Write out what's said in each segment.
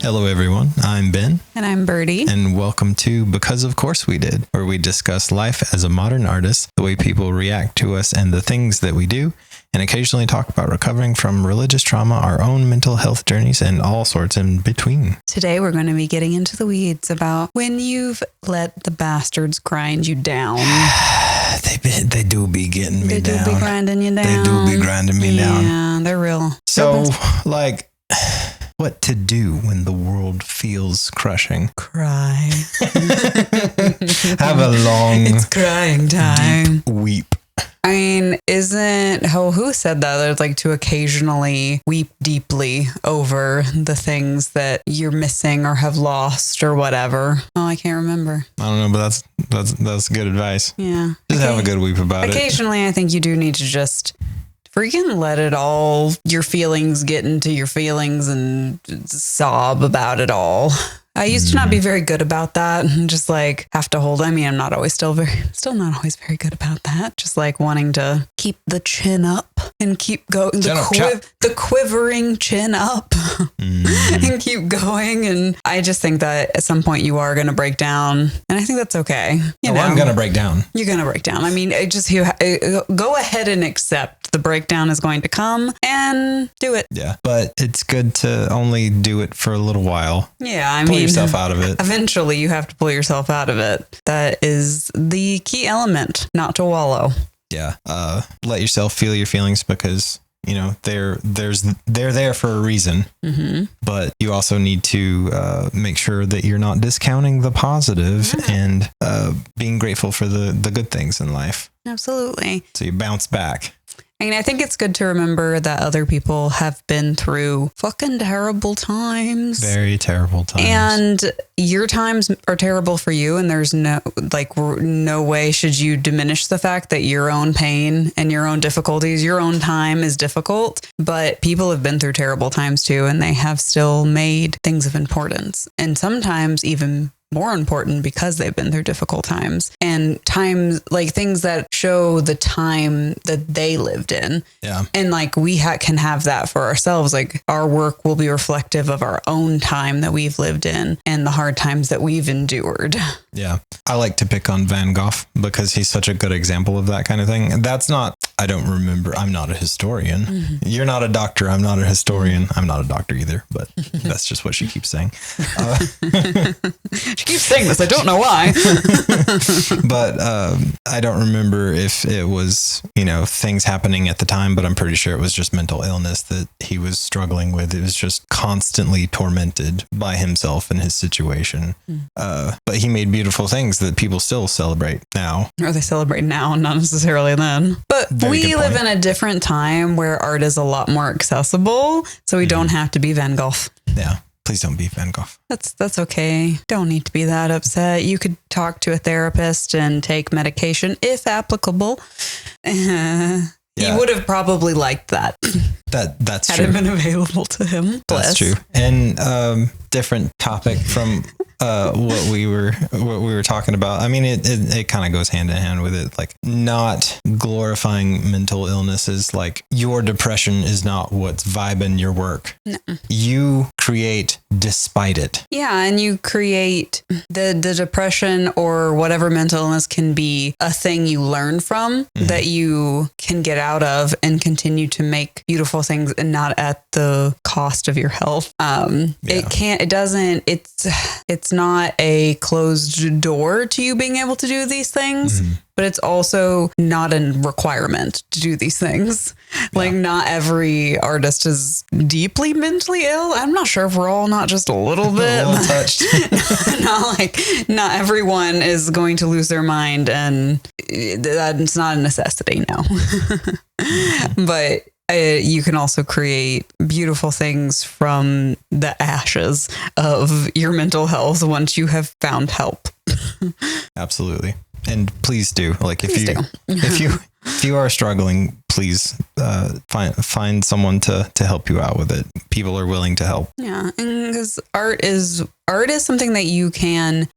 Hello, everyone. I'm Ben. And I'm Birdie. And welcome to Because Of Course We Did, where we discuss life as a modern artist, the way people react to us and the things that we do, and occasionally talk about recovering from religious trauma, our own mental health journeys, and all sorts in between. Today, we're going to be getting into the weeds about when you've let the bastards grind you down. They do be getting me down. They do be grinding you down. They do be grinding me down. Yeah, they're real. So, what to do when the world feels crushing? Cry. Have a long... It's crying time. Deep weep. I mean, who said that? It's like to occasionally weep deeply over the things that you're missing or have lost or whatever. Oh, I can't remember. I don't know, but that's good advice. Yeah. Just have a good weep about it. Occasionally, I think you do need to just freaking let it all, your feelings get into your feelings and sob about it all. I used to not be very good about that and just like have to hold. I mean, I'm not always still not always very good about that. Just like wanting to keep the chin up and keep going, the quivering chin up and keep going. And I just think that at some point you are going to break down. And I think that's okay. I'm going to break down. You're going to break down. I mean, go ahead and accept the breakdown is going to come and do it. Yeah. But it's good to only do it for a little while. Yeah. I mean, pull yourself out of it. Eventually you have to pull yourself out of it. That is the key element, not to wallow. Yeah. Let yourself feel your feelings because, they're there for a reason. Mm-hmm. But you also need to make sure that you're not discounting the positive and being grateful for the good things in life. Absolutely. So you bounce back. I mean, I think it's good to remember that other people have been through fucking terrible times. Very terrible times. And your times are terrible for you. And there's no way should you diminish the fact that your own pain and your own difficulties, your own time is difficult. But people have been through terrible times too. And they have still made things of importance. And sometimes even more important because they've been through difficult times and times like things that show the time that they lived in. Yeah. And like we can have that for ourselves. Like our work will be reflective of our own time that we've lived in and the hard times that we've endured. Yeah. I like to pick on Van Gogh because he's such a good example of that kind of thing. I don't remember. I'm not a historian. Mm-hmm. You're not a doctor. I'm not a historian. I'm not a doctor either, but that's just what she keeps saying. She keeps saying this. I don't know why. But I don't remember if it was, things happening at the time, but I'm pretty sure it was just mental illness that he was struggling with. It was just constantly tormented by himself and his situation. But he made beautiful things that people still celebrate now. Or they celebrate now, not necessarily then. But we live in a different time where art is a lot more accessible. So we don't have to be Van Gogh. Yeah. Please don't be Van Gogh. That's okay. Don't need to be that upset. You could talk to a therapist and take medication if applicable. He would have probably liked that. That's Had true. it been available to him. That's true. And different topic from what we were talking about. I mean, it kind of goes hand in hand with it. Like not glorifying mental illnesses. Like your depression is not what's vibing your work. No. You create despite it. Yeah, and you create the depression or whatever mental illness can be a thing you learn from that you can get out of and continue to make beautiful things and not at the cost of your health. It's not a closed door to you being able to do these things. But it's also not a requirement to do these things. Like not every artist is deeply mentally ill. I'm not sure if we're all not just a little bit. A little touched. Not everyone is going to lose their mind, and that's not a necessity, no. But you can also create beautiful things from the ashes of your mental health once you have found help. Absolutely. And please do. Like if you are struggling, please find someone to help you out with it. People are willing to help. Yeah, and because art is something that you can.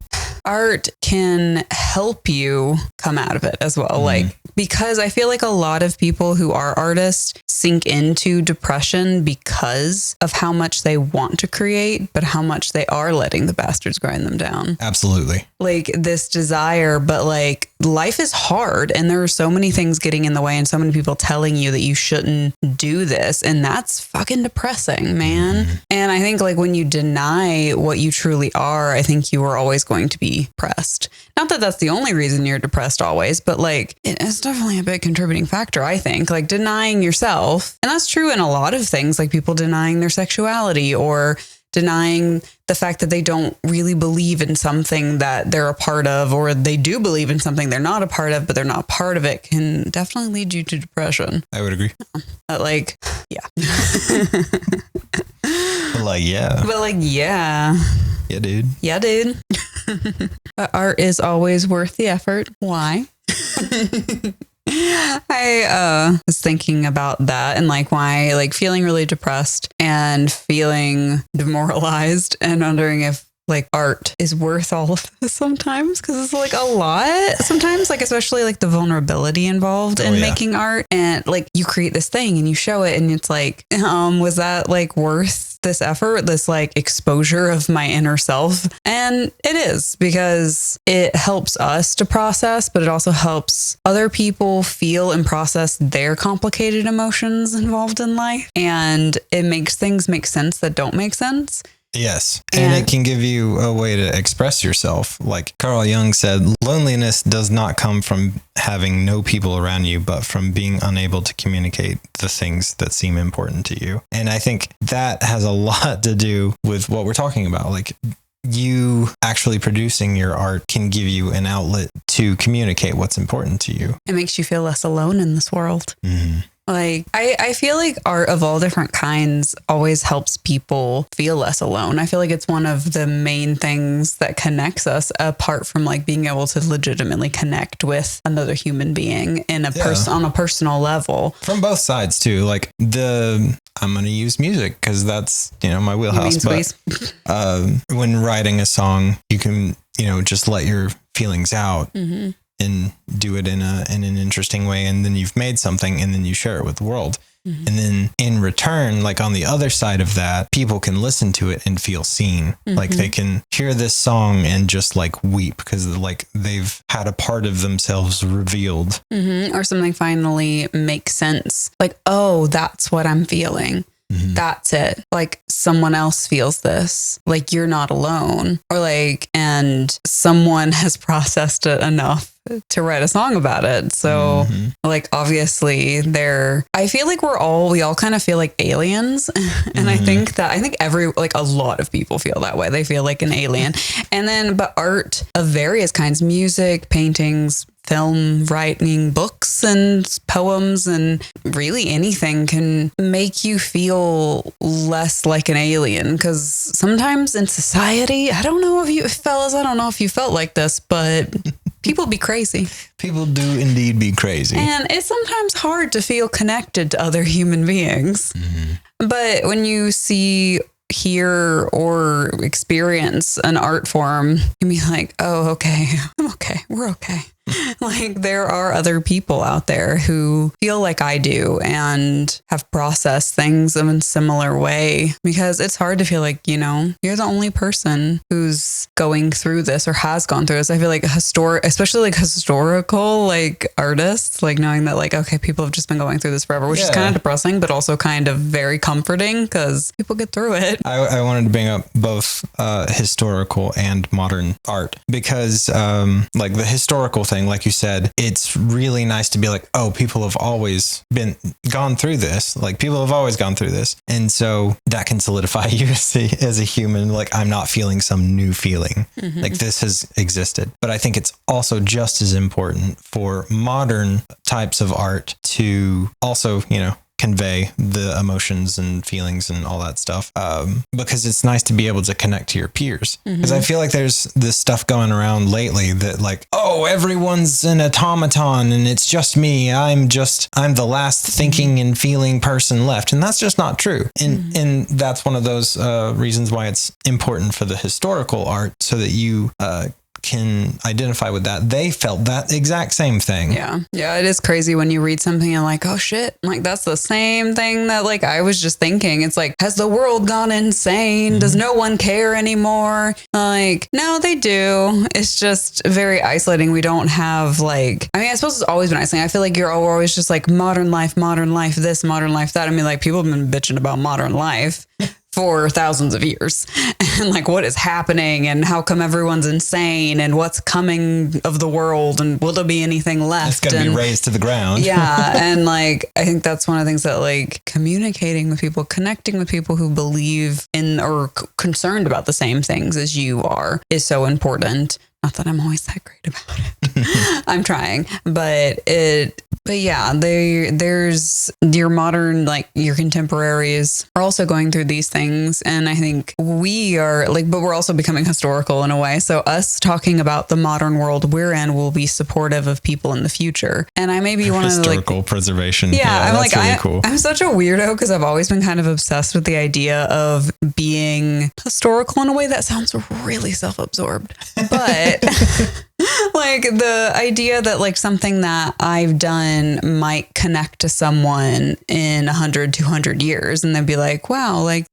art can help you come out of it as well. Like, because I feel like a lot of people who are artists sink into depression because of how much they want to create, but how much they are letting the bastards grind them down. Absolutely. Like this desire, but like life is hard and there are so many things getting in the way and so many people telling you that you shouldn't do this. And that's fucking depressing, man. And I think like when you deny what you truly are, I think you are always going to be depressed. Not that that's the only reason you're depressed always, but like it's definitely a big contributing factor, I think. Like denying yourself. And that's true in a lot of things, like people denying their sexuality or denying the fact that they don't really believe in something that they're a part of, or they do believe in something they're not a part of, but they're not part of it, can definitely lead you to depression. I would agree. But like, yeah. Like, yeah. But like, yeah. Yeah, dude. Yeah, dude. But art is always worth the effort. Why? I was thinking about that and like why, like feeling really depressed and feeling demoralized and wondering if like art is worth all of this sometimes, because it's like a lot sometimes, like especially like the vulnerability involved in making art, and like you create this thing and you show it and it's like was that like worth this effort, this like exposure of my inner self? And it is, because it helps us to process, but it also helps other people feel and process their complicated emotions involved in life, and it makes things make sense that don't make sense. Yes. And it can give you a way to express yourself. Like Carl Jung said, loneliness does not come from having no people around you, but from being unable to communicate the things that seem important to you. And I think that has a lot to do with what we're talking about. Like you actually producing your art can give you an outlet to communicate what's important to you. It makes you feel less alone in this world. Mm-hmm. Like, I feel like art of all different kinds always helps people feel less alone. I feel like it's one of the main things that connects us, apart from like being able to legitimately connect with another human being in a on a personal level. From both sides too. Like I'm going to use music because that's, my wheelhouse. But when writing a song, you can, just let your feelings out. Mm-hmm. And do it in an interesting way. And then you've made something and then you share it with the world. Mm-hmm. And then in return, like on the other side of that, people can listen to it and feel seen. Mm-hmm. Like they can hear this song and just like weep because like they've had a part of themselves revealed. Mm-hmm. Or something finally makes sense. Like, oh, that's what I'm feeling. Mm-hmm. That's it. Like someone else feels this, like you're not alone, or like, and someone has processed it enough to write a song about it. So like, obviously I feel like we all kind of feel like aliens. And I think a lot of people feel that way. They feel like an alien. And then, but art of various kinds, music, paintings, film, writing, books and poems, and really anything can make you feel less like an alien. Because sometimes in society, I don't know if you felt like this, but people be crazy. People do indeed be crazy. And it's sometimes hard to feel connected to other human beings. Mm-hmm. But when you hear or experience an art form, you can be like, oh, okay, I'm okay. We're okay. Like there are other people out there who feel like I do and have processed things in a similar way, because it's hard to feel like, you're the only person who's going through this or has gone through this. I feel like especially like historical like artists, like knowing that like, okay, people have just been going through this forever, which is kind of depressing, but also kind of very comforting because people get through it. I wanted to bring up both historical and modern art because like the historical thing, like you said, it's really nice to be like, oh, people have always gone through this. Like people have always gone through this. And so that can solidify you as a human. Like I'm not feeling some new feeling. Mm-hmm. Like this has existed. But I think it's also just as important for modern types of art to also, convey the emotions and feelings and all that stuff, because it's nice to be able to connect to your peers. Because I feel like there's this stuff going around lately that like, oh, everyone's an automaton and it's just me. I'm the last thinking and feeling person left. And that's just not true. And that's one of those reasons why it's important for the historical art, so that you can identify with that. They felt that exact same thing. Yeah. Yeah. It is crazy when you read something and like, oh shit, like that's the same thing that like I was just thinking. It's like, has the world gone insane? Does no one care anymore? Like, no, they do. It's just very isolating. We don't have like, I mean, I suppose it's always been isolating. I feel like you're always just like modern life, this, modern life, that. I mean, like people have been bitching about modern life for thousands of years and like what is happening and how come everyone's insane and what's coming of the world and will there be anything left? It's going to be razed to the ground. Yeah. And like, I think that's one of the things that like communicating with people, connecting with people who believe in or concerned about the same things as you are is so important. Not that I'm always that great about it. I'm trying, but yeah, there's your modern, like your contemporaries are also going through these things. And I think we are like, but we're also becoming historical in a way. So us talking about the modern world we're in will be supportive of people in the future. And I may be one of the historical preservation. Yeah, I'm that's like, really cool. I'm such a weirdo because I've always been kind of obsessed with the idea of being historical in a way that sounds really self-absorbed. But like the idea that like something that I've done might connect to someone in 100, 200 years and they'd be like, wow, like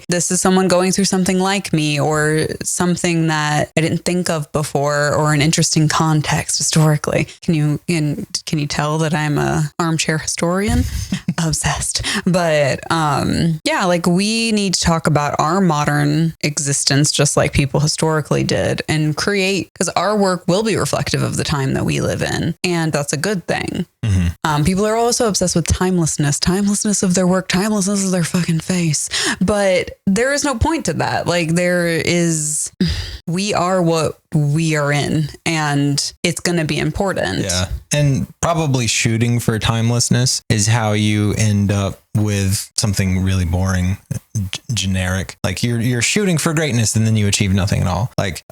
this is someone going through something like me or something that I didn't think of before or an interesting context historically. Can you tell that I'm a armchair historian? Obsessed. But yeah, like we need to talk about our modern existence just like people historically did and create, because our work will be reflective of the time that we live in. And that's a good thing. Mm-hmm. People are also obsessed with timelessness of their work, timelessness of their fucking face. But there is no point to that. Like we are what we are in and it's going to be important. Yeah. And probably shooting for timelessness is how you end up with something really boring, generic. Like you're shooting for greatness and then you achieve nothing at all. Like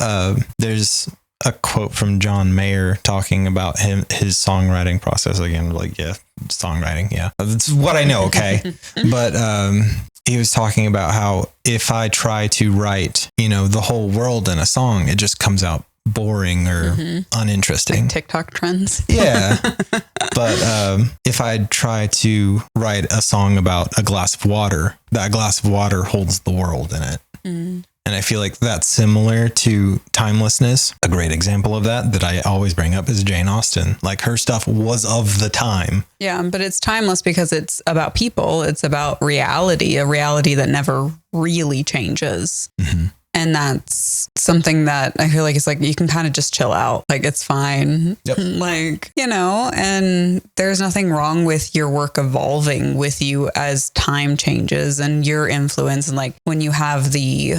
there's a quote from John Mayer talking about his songwriting process again. Like, yeah, songwriting. Yeah, that's what I know. Okay. But he was talking about how if I try to write, the whole world in a song, it just comes out boring or uninteresting. Like TikTok trends. Yeah. But if I try to write a song about a glass of water, that glass of water holds the world in it. Mm. And I feel like that's similar to timelessness. A great example of that I always bring up is Jane Austen. Like her stuff was of the time. Yeah, but it's timeless because it's about people. It's about reality, a reality that never really changes. Mm-hmm. And that's something that I feel like it's like you can kind of just chill out. Like it's fine. Yep. Like, and there's nothing wrong with your work evolving with you as time changes and your influence. And like when you have the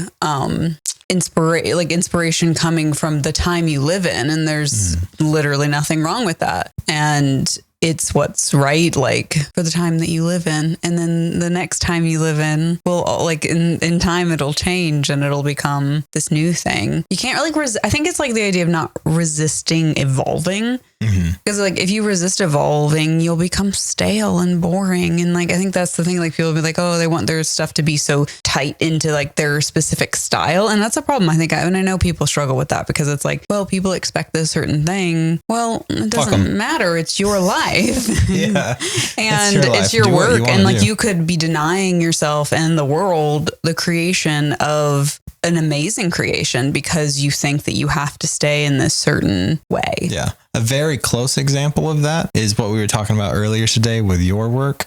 inspiration coming from the time you live in, and there's literally nothing wrong with that. And it's what's right, like for the time that you live in. And then the next time you live in will like in time, it'll change and it'll become this new thing. You can't really I think it's like the idea of not resisting evolving. Because like if you resist evolving, you'll become stale and boring. And like I think that's the thing, like people will be like, oh, they want their stuff to be so tight into like their specific style. And that's a problem. I think I know people struggle with that because it's like, well, people expect this certain thing. Well, it doesn't matter. It's your life. Yeah. And it's your work. And like you could be denying yourself and the world the creation of an amazing creation because you think that you have to stay in this certain way. Yeah. A very close example of that is what we were talking about earlier today with your work.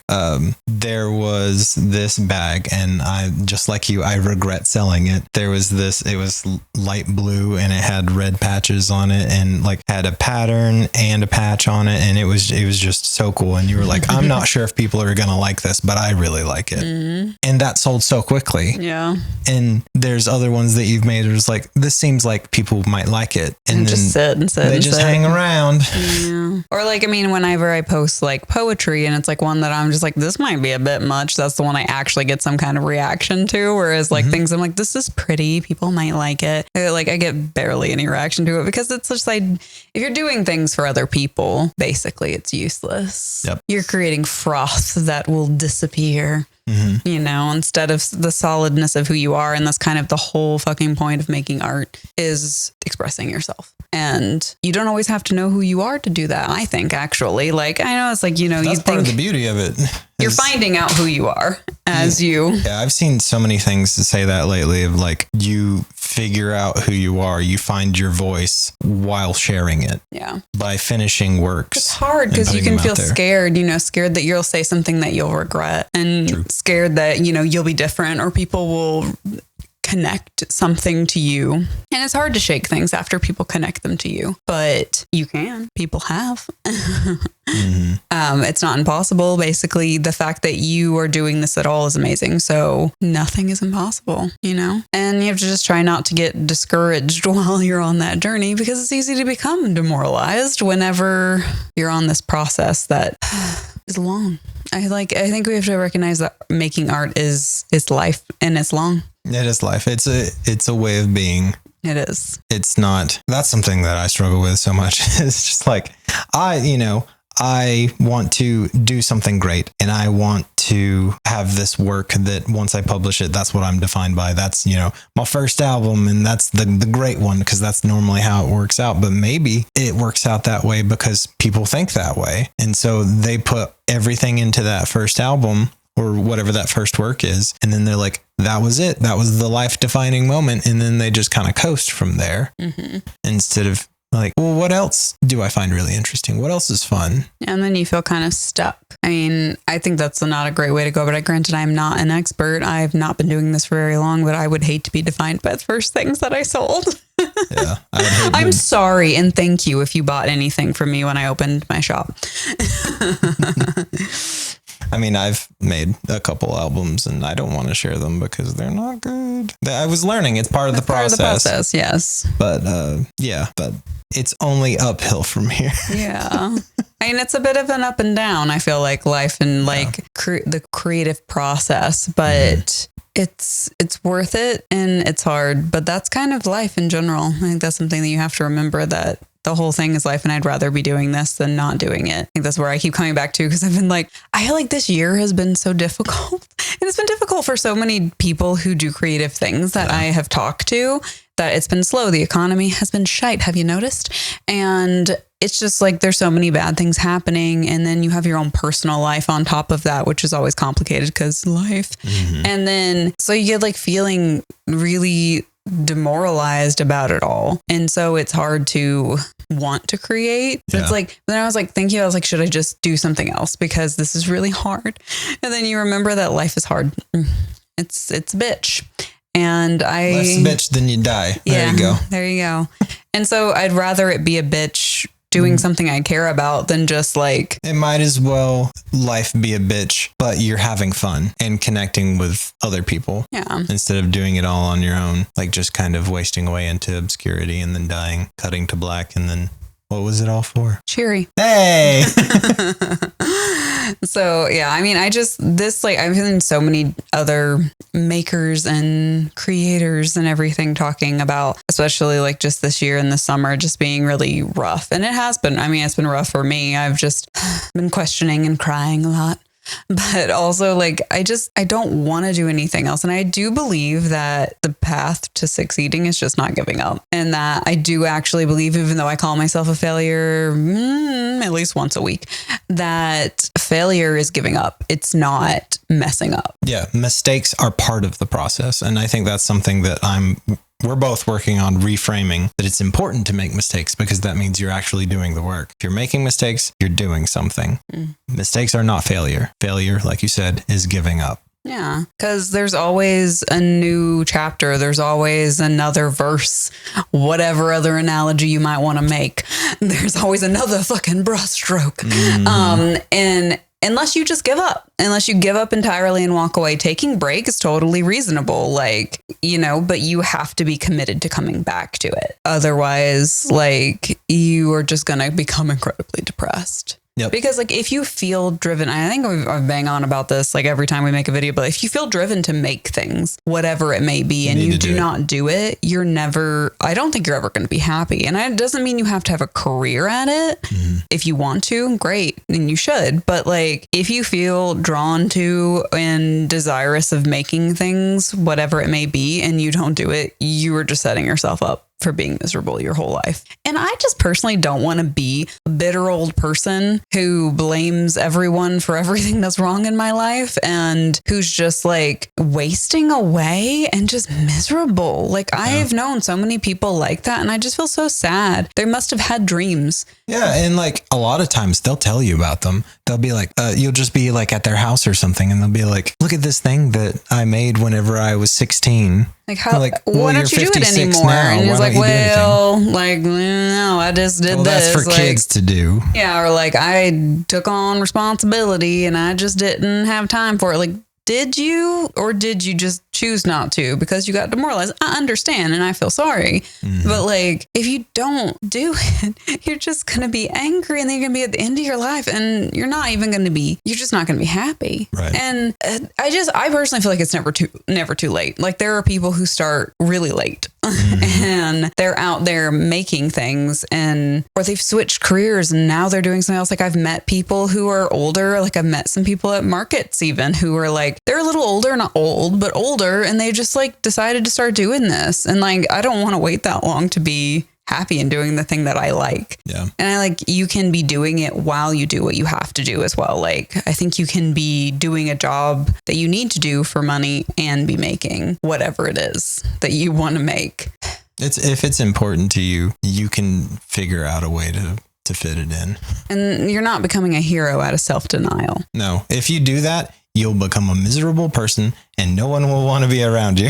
There was this bag and I, just like you, I regret selling it. There was it was light blue and it had red patches on it and like had a pattern and a patch on it. And it was just so cool. And you were like, I'm not sure if people are going to like this, but I really like it. Mm-hmm. And that sold so quickly. Yeah. And there's other ones that you've made. It was like, this seems like people might like it. And then just sit and sit. They just hang around. Yeah. Or like, I mean, whenever I post like poetry and it's like one that I'm just like, this might be a bit much. That's the one I actually get some kind of reaction to. Whereas like things I'm like, this is pretty. People might like it. Like I get barely any reaction to it because it's just like, if you're doing things for other people, basically it's useless. Yep. You're creating froth that will disappear. you know, instead of the solidness of who you are. And that's kind of the whole fucking point of making art, is expressing yourself. And you don't always have to know who you are to do that. I think, actually, like, I know it's like, you know, That's you part think of the beauty of it. you're finding out who you are as you. Yeah, I've seen so many things to say that lately, of like, you figure out who you are, you find your voice while sharing it. Yeah. By finishing works. It's hard because you can feel scared, you know, scared that you'll say something that you'll regret, and scared that, you know, you'll be different, or people will connect something to you. And it's hard to shake things after people connect them to you, but you can. People have. It's not impossible. Basically, the fact that you are doing this at all is amazing. So nothing is impossible, you know? And you have to just try not to get discouraged while you're on that journey, because it's easy to become demoralized whenever you're on this process that is long. I think we have to recognize that making art is life, and it's long. It is life. It's a way of being. It is. It's not. That's something that I struggle with so much. It's just like, I want to do something great, and I want to have this work that once I publish it, that's what I'm defined by. That's, you know, my first album, and that's the great one, because that's normally how it works out. But maybe it works out that way because people think that way. And so they put everything into that first album, or whatever that first work is. And then they're like, that was it. That was the life defining moment. And then they just kind of coast from there, instead of like, well, what else do I find really interesting? What else is fun? And then you feel kind of stuck. I mean, I think that's not a great way to go, but granted, I'm not an expert. I've not been doing this for very long, but I would hate to be defined by the first things that I sold. Yeah. I'm sorry. And thank you if you bought anything from me when I opened my shop. I mean, I've made a couple albums, and I don't want to share them because they're not good. I was learning. It's part of the process. Part of the process, yes. But but it's only uphill from here. Yeah. I mean, it's a bit of an up and down, I feel like, life and like the creative process, but it's worth it, and it's hard, but that's kind of life in general. I think that's something that you have to remember, that the whole thing is life, and I'd rather be doing this than not doing it. I think that's where I keep coming back to, because I've been like, I feel like this year has been so difficult. And it's been difficult for so many people who do creative things that I have talked to, that it's been slow. The economy has been shite. Have you noticed? And it's just like, there's so many bad things happening. And then you have your own personal life on top of that, which is always complicated because life. And then, so you get like feeling really demoralized about it all. And so it's hard to want to create. So it's like, then I was like thinking, I was like, should I just do something else? Because this is really hard. And then you remember that life is hard. It's a bitch. And less bitch than you die. There you go. There you go. And so I'd rather it be a bitch doing something I care about than just like... It might as well life be a bitch, but you're having fun and connecting with other people. Yeah. Instead of doing it all on your own, like just kind of wasting away into obscurity and then dying, cutting to black, and then what was it all for? Cheery. Hey! So, yeah, I mean, I've seen so many other makers and creators and everything talking about, especially like just this year in the summer, just being really rough. And it has been. I mean, it's been rough for me. I've just been questioning and crying a lot. But also, like, I don't want to do anything else. And I do believe that the path to succeeding is just not giving up. And that I do actually believe, even though I call myself a failure at least once a week, that failure is giving up. It's not messing up. Yeah, mistakes are part of the process. And I think that's something that we're both working on reframing, that it's important to make mistakes because that means you're actually doing the work. If you're making mistakes, you're doing something. Mistakes are not failure. Failure, like you said, is giving up. Yeah, because there's always a new chapter. There's always another verse, whatever other analogy you might want to make. There's always another fucking brushstroke. And unless you just give up, unless you give up entirely and walk away, taking break is totally reasonable. Like, you know, but you have to be committed to coming back to it. Otherwise, like, you are just going to become incredibly depressed. Yep. Because like if you feel driven, I think I bang on about this like every time we make a video, but if you feel driven to make things, whatever it may be, and you do not do it, I don't think you're ever going to be happy. And it doesn't mean you have to have a career at it. Mm-hmm. If you want to, great, and you should. But like if you feel drawn to and desirous of making things, whatever it may be, and you don't do it, you are just setting yourself up for being miserable your whole life. And I just personally don't want to be a bitter old person who blames everyone for everything that's wrong in my life and who's just like wasting away and just miserable. Like I've known so many people like that, and I just feel so sad. They must have had dreams. Yeah. And like a lot of times they'll tell you about them. They'll be like, you'll just be like at their house or something, and they'll be like, look at this thing that I made whenever I was 16. Like how? Like, why don't you do it anymore? Now. And he's like, well, like no, I just did this. That's for like, kids to do. Yeah, or like I took on responsibility and I just didn't have time for it. Like, did you, or did you just choose not to because you got demoralized? I understand and I feel sorry. Mm-hmm. But like, if you don't do it, you're just going to be angry, and then you're going to be at the end of your life, and you're just not going to be happy. Right. And I personally feel like it's never too late. Like there are people who start really late. Mm-hmm. And they're out there making things, or they've switched careers and now they're doing something else. Like I've met people who are older. Like I've met some people at markets even who are like, they're a little older, not old, but older. And they just like decided to start doing this. And like, I don't want to wait that long to be happy and doing the thing that I like. Yeah. And I like, you can be doing it while you do what you have to do as well. Like, I think you can be doing a job that you need to do for money and be making whatever it is that you want to make. If it's important to you, you can figure out a way to fit it in. And you're not becoming a hero out of self-denial. No. If you do that, you'll become a miserable person and no one will want to be around you.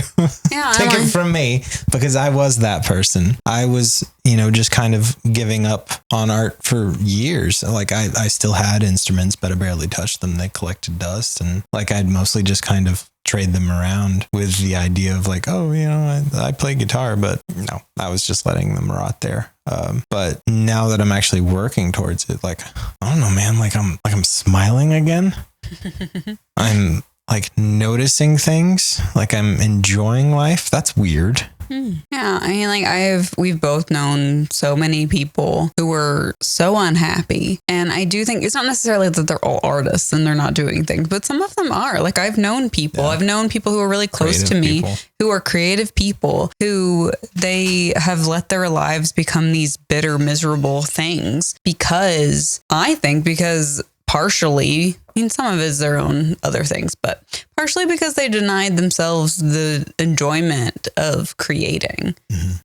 Yeah, Take it from me, because I was that person. I was, just kind of giving up on art for years. Like I still had instruments, but I barely touched them. They collected dust, and like I'd mostly just kind of trade them around with the idea of like, oh, I play guitar, but no, I was just letting them rot there. But now that I'm actually working towards it, like, I don't know, man, like I'm smiling again. I'm like noticing things, like I'm enjoying life. That's weird. Yeah, I mean, like we've both known so many people who were so unhappy, and I do think it's not necessarily that they're all artists and they're not doing things, but some of them are. Like I've known people who are really close to me, who are creative people, who they have let their lives become these bitter, miserable things because partially, I mean, some of it is their own other things, but partially because they denied themselves the enjoyment of creating,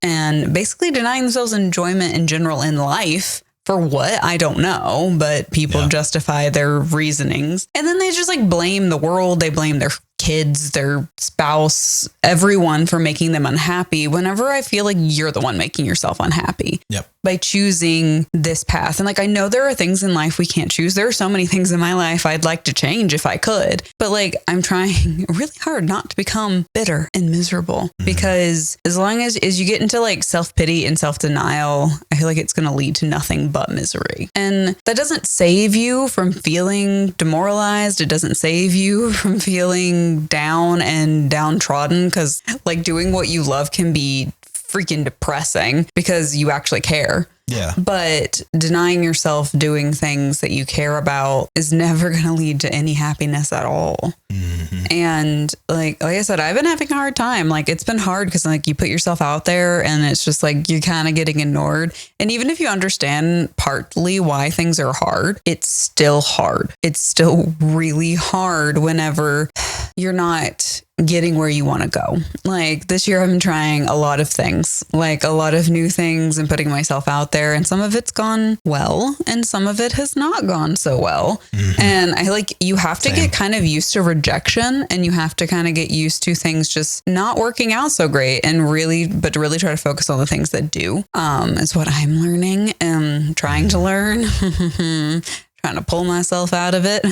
and basically denying themselves enjoyment in general in life. For what? I don't know, but people justify their reasonings. And then they just like blame the world. They blame their kids, their spouse, everyone for making them unhappy, whenever I feel like you're the one making yourself unhappy. Yep. By choosing this path. And like, I know there are things in life we can't choose. There are so many things in my life I'd like to change if I could. But like, I'm trying really hard not to become bitter and miserable, because as long as you get into like self-pity and self-denial, I feel like it's going to lead to nothing but misery. And that doesn't save you from feeling demoralized. It doesn't save you from feeling down and downtrodden, because like doing what you love can be freaking depressing because you actually care. Yeah. But denying yourself doing things that you care about is never going to lead to any happiness at all. Mm-hmm. And like I said, I've been having a hard time. Like it's been hard because like you put yourself out there and it's just like you're kind of getting ignored. And even if you understand partly why things are hard, it's still hard. It's still really hard whenever you're not getting where you want to go. Like this year, I've been trying a lot of things, like a lot of new things, and putting myself out there. And some of it's gone well, and some of it has not gone so well. Mm-hmm. And I like, you have to get kind of used to rejection, and you have to kind of get used to things just not working out so great, and really try to focus on the things that do, is what I'm learning and trying to learn, trying to pull myself out of it.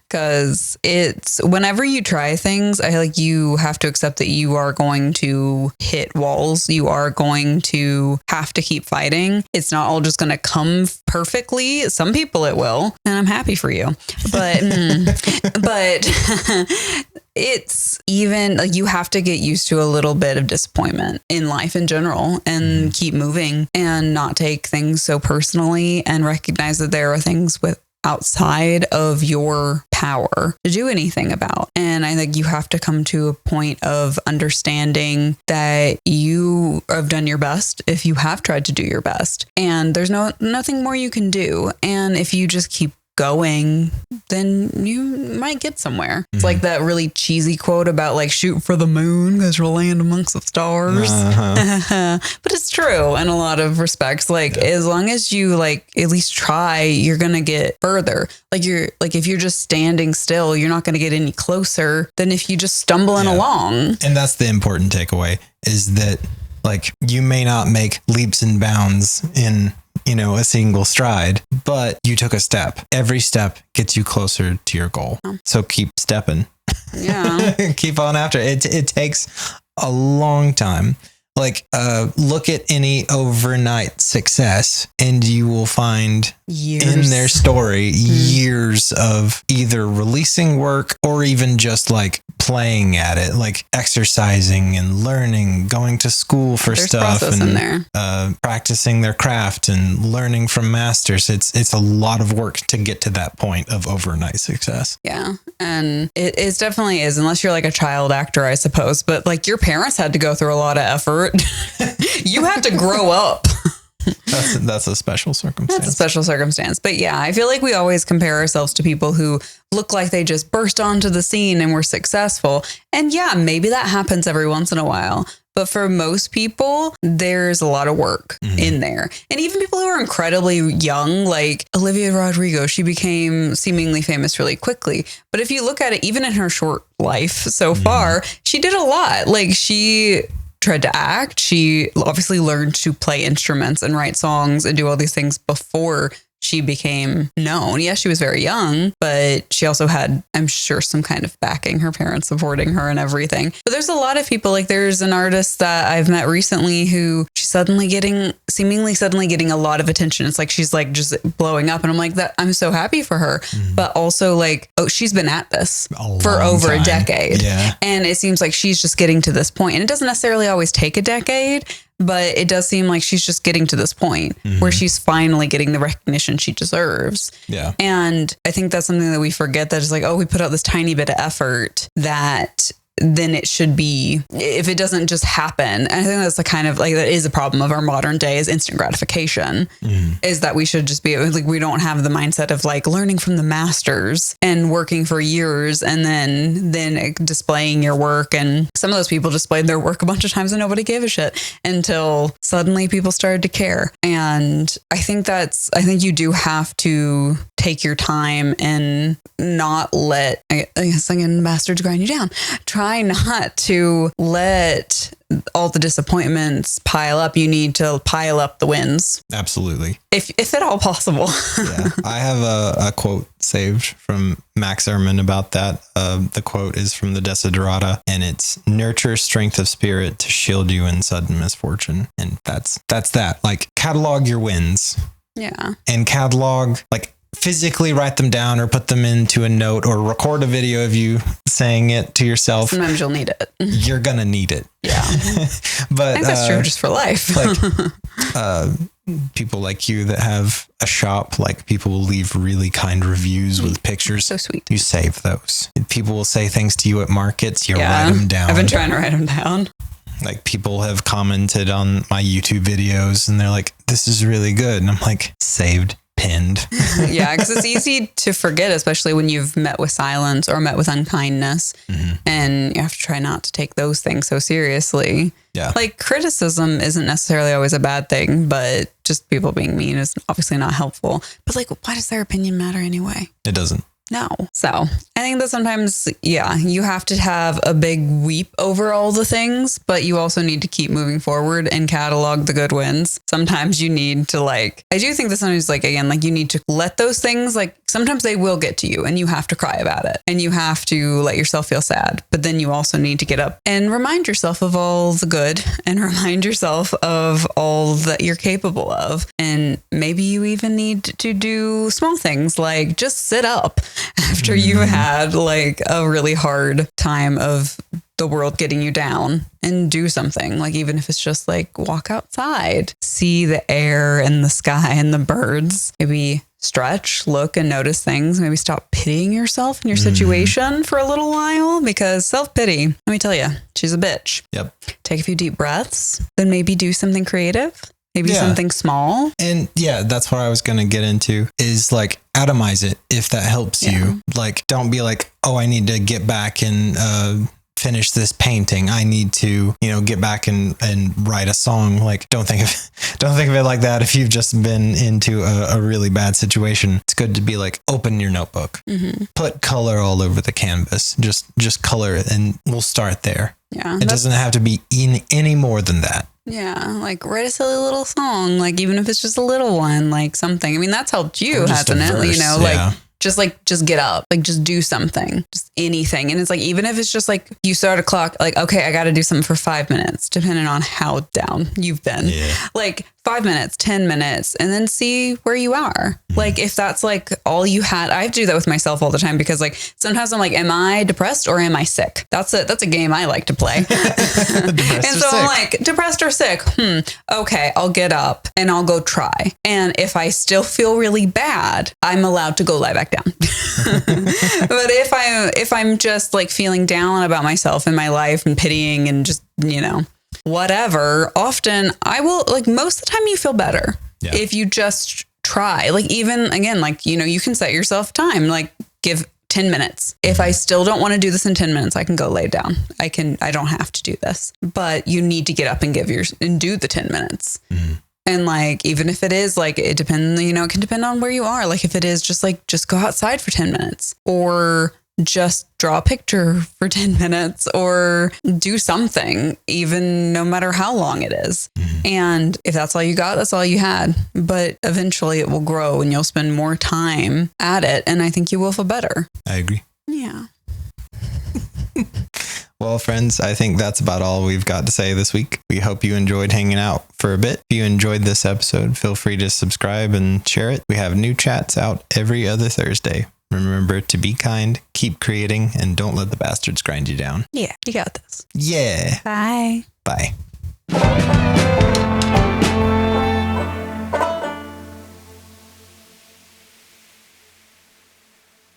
Because it's whenever you try things, I feel like you have to accept that you are going to hit walls. You are going to have to keep fighting. It's not all just going to come perfectly. Some people it will, and I'm happy for you. But it's even like you have to get used to a little bit of disappointment in life in general and keep moving and not take things so personally and recognize that there are things outside of your power to do anything about. And I think you have to come to a point of understanding that you have done your best if you have tried to do your best. And there's nothing more you can do. And if you just keep going, then you might get somewhere. It's like that really cheesy quote about like shoot for the moon because you'll land amongst the stars. But it's true in a lot of respects. Like as long as you like at least try, you're gonna get further. Like if you're just standing still, you're not gonna get any closer than if you just stumbling along. And that's the important takeaway, is that like you may not make leaps and bounds in a single stride, but you took a step. Every step gets you closer to your goal. So keep stepping. Yeah. Keep on after it. It takes a long time. Like, look at any overnight success and you will find in their story years of either releasing work or even just like playing at it, like exercising and learning, going to school for stuff and practicing their craft and learning from masters. It's a lot of work to get to that point of overnight success. Yeah. And it definitely is, unless you're like a child actor, I suppose. But like your parents had to go through a lot of effort. You had to grow up. That's a special circumstance. That's a special circumstance. But yeah, I feel like we always compare ourselves to people who look like they just burst onto the scene and were successful. And yeah, maybe that happens every once in a while. But for most people, there's a lot of work in there. And even people who are incredibly young, like Olivia Rodrigo, she became seemingly famous really quickly. But if you look at it, even in her short life so far, she did a lot. Like she tried to act. She obviously learned to play instruments and write songs and do all these things before she became known. Yes, she was very young, but she also had, I'm sure, some kind of backing, her parents supporting her and everything. But there's a lot of people, like there's an artist that I've met recently who she's seemingly suddenly getting a lot of attention. It's like she's like just blowing up. And I'm like, I'm so happy for her. But also like, she's been at this for over a decade. Yeah. And it seems like she's just getting to this point. And it doesn't necessarily always take a decade, but it does seem like she's just getting to this point where she's finally getting the recognition she deserves. Yeah. And I think that's something that we forget, that is like, we put out this tiny bit of effort, that then it should be, if it doesn't just happen. And I think that's the kind of like, that is a problem of our modern day, is instant gratification, is that we should just be like, we don't have the mindset of like learning from the masters and working for years and then displaying your work. And some of those people displayed their work a bunch of times and nobody gave a shit until suddenly people started to care. And I think you do have to take your time and not let, I guess again, bastards grind you down. Try not to let all the disappointments pile up. You need to pile up the wins. Absolutely. If at all possible. Yeah. I have a quote saved from Max Ehrman about that. The quote is from the Desiderata, and it's nurture strength of spirit to shield you in sudden misfortune. And that's that. Like, catalog your wins. Yeah. And catalog, like, physically write them down or put them into a note or record a video of you saying it to yourself. Sometimes you'll need it. You're going to need it. Yeah. But I think that's true just for life. Like people like you that have a shop, like people will leave really kind reviews with pictures. So sweet. You save those. People will say things to you at markets. You write them down. I've been trying to write them down. Like people have commented on my YouTube videos and they're like, this is really good. And I'm like, saved. Pinned. Yeah, because it's easy to forget, especially when you've met with silence or met with unkindness. And you have to try not to take those things so seriously. Yeah. Like criticism isn't necessarily always a bad thing, but just people being mean is obviously not helpful. But like, why does their opinion matter anyway? It doesn't. No. So I think that sometimes, you have to have a big weep over all the things, but you also need to keep moving forward and catalog the good wins. Sometimes you need to I do think that sometimes again, you need to let those things, sometimes they will get to you and you have to cry about it and you have to let yourself feel sad. But then you also need to get up and remind yourself of all the good and remind yourself of all that you're capable of. And maybe you even need to do small things like just sit up after you had a really hard time of the world getting you down and do something. Even if it's just walk outside, see the air and the sky and the birds, maybe stretch, look and notice things. Maybe stop pitying yourself and your situation for a little while, because self-pity, let me tell you, she's a bitch. Yep. Take a few deep breaths, then maybe do something creative. Maybe something small. And that's what I was going to get into is atomize it if that helps you. Don't be oh, I need to get back and finish this painting. I need to, get back and write a song. Don't think of it like that. If you've just been into a really bad situation, it's good to be open your notebook, put color all over the canvas, just color it, and we'll start there. Yeah. It doesn't have to be any more than that. Yeah, write a silly little song, even if it's just a little one, something. I mean, that's helped you, hasn't it? Just get up, just do something, just anything. And it's even if it's just you start a clock, okay, I got to do something for 5 minutes, depending on how down you've been. Yeah. 5 minutes, 10 minutes, and then see where you are. If that's all you had, I do that with myself all the time, because sometimes I'm am I depressed or am I sick? That's a game I like to play. And so I'm depressed or sick? Okay, I'll get up and I'll go try. And if I still feel really bad, I'm allowed to go lie back down. But if I'm just feeling down about myself and my life and pitying and just, whatever, often I will most of the time you feel better if you just try. Even again, you can set yourself time, give 10 minutes. If I still don't want to do this in 10 minutes, I can go lay down. I don't have to do this, but you need to get up and do the 10 minutes. And even if it is it depends, it can depend on where you are. If it is just go outside for 10 minutes, or just draw a picture for 10 minutes, or do something, even no matter how long it is. And if that's all you got, that's all you had. But eventually it will grow and you'll spend more time at it. And I think you will feel better. I agree. Yeah. Well, friends, I think that's about all we've got to say this week. We hope you enjoyed hanging out for a bit. If you enjoyed this episode, feel free to subscribe and share it. We have new chats out every other Thursday. Remember to be kind, keep creating, and don't let the bastards grind you down. Yeah, you got this. Yeah. Bye. Bye.